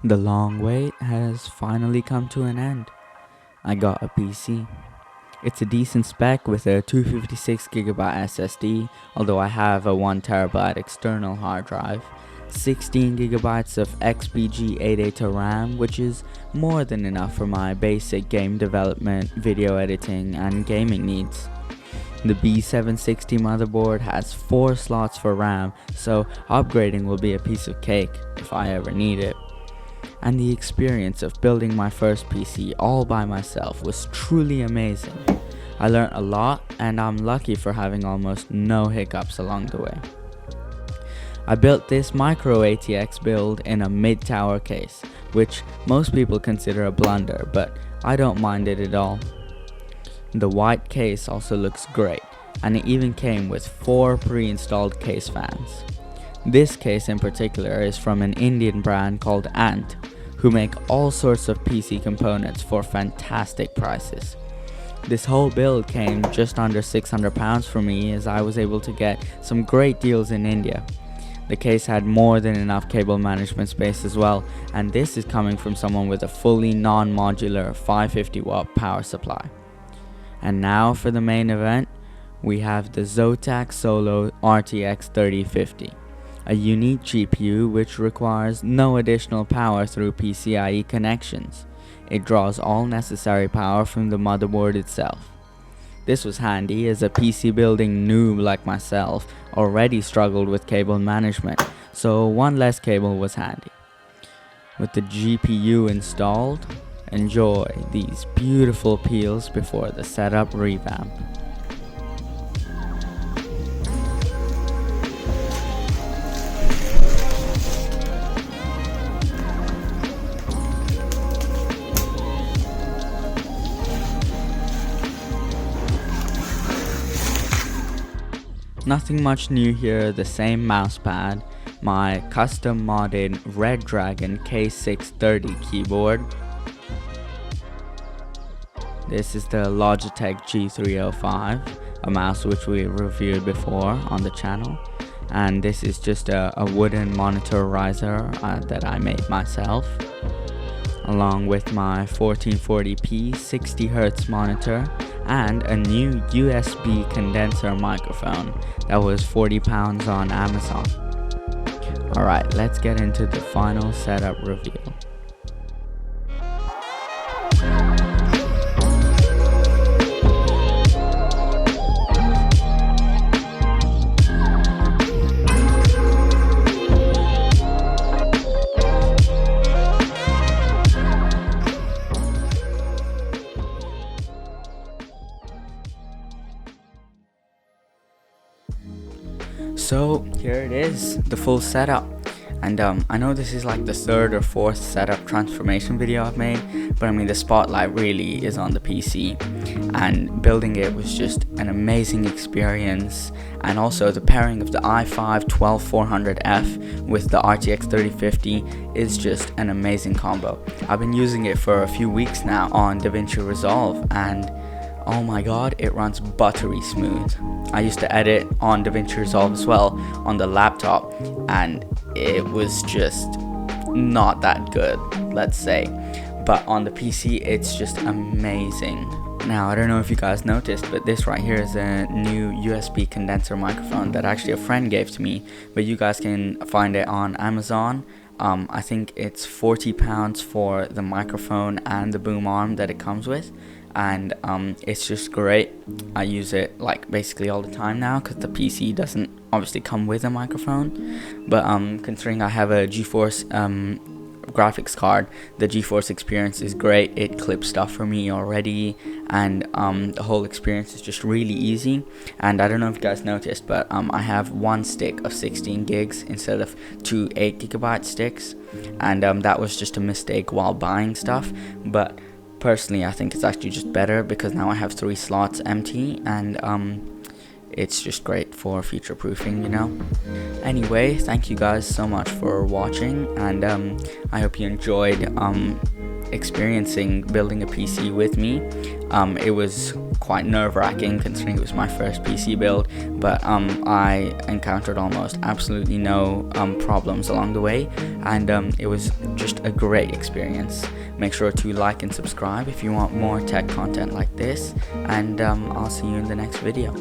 The long wait has finally come to an end. I got a PC. It's a decent spec with a 256GB SSD, although I have a 1TB external hard drive, 16GB of XPG Adata RAM, which is more than enough for my basic game development, video editing, and gaming needs. The B760 motherboard has 4 slots for RAM, so upgrading will be a piece of cake if I ever need it. And the experience of building my first PC all by myself was truly amazing. I learned a lot, and I'm lucky for having almost no hiccups along the way. I built this micro ATX build in a mid-tower case, which most people consider a blunder, but I don't mind it at all. The white case also looks great, and it even came with 4 pre-installed case fans. This case in particular is from an Indian brand called ANT, who make all sorts of PC components for fantastic prices. This whole build came just under £600 for me, as I was able to get some great deals in India. The case had more than enough cable management space as well, and this is coming from someone with a fully non-modular 550 watt power supply. And now for the main event, we have the ZOTAC Solo RTX 3050. A unique GPU which requires no additional power through PCIe connections. It draws all necessary power from the motherboard itself. This was handy, as a PC building noob like myself already struggled with cable management, so one less cable was handy. With the GPU installed, enjoy these beautiful peels before the setup revamp. Nothing much new here, the same mousepad, my custom modded Red Dragon K630 keyboard. This is the Logitech G305, a mouse which we reviewed before on the channel. And this is just a wooden monitor riser that I made myself, along with my 1440p 60Hz monitor and a new USB condenser microphone that was £40 on Amazon. Alright, let's get into the final setup review. So here it is, the full setup. And I know this is like the 3rd or 4th setup transformation video I've made, but I mean the spotlight really is on the PC, and building it was just an amazing experience. And also the pairing of the i5-12400F with the RTX 3050 is just an amazing combo. I've been using it for a few weeks now on DaVinci Resolve, and oh my god, it runs buttery smooth. I used to edit on DaVinci Resolve as well on the laptop, and it was just not that good, let's say. But on the PC, it's just amazing. Now, I don't know if you guys noticed, but this right here is a new USB condenser microphone that actually a friend gave to me, but you guys can find it on Amazon. I think it's £40 for the microphone and the boom arm that it comes with. And it's just great. I use it like basically all the time now, because the PC doesn't obviously come with a microphone. But considering I have a GeForce graphics card, the GeForce experience is great. It clips stuff for me already, and the whole experience is just really easy. And I don't know if you guys noticed, but I have one stick of 16 gigs instead of 2 8GB sticks, and that was just a mistake while buying stuff. But personally, I think it's actually just better, because now I have 3 slots empty, and it's just great for future proofing, you know. Anyway, thank you guys so much for watching, and I hope you enjoyed experiencing building a PC with me. It was quite nerve-wracking considering it was my first PC build, but I encountered almost absolutely no problems along the way, and it was just a great experience. Make sure to like and subscribe if you want more tech content like this, and I'll see you in the next video.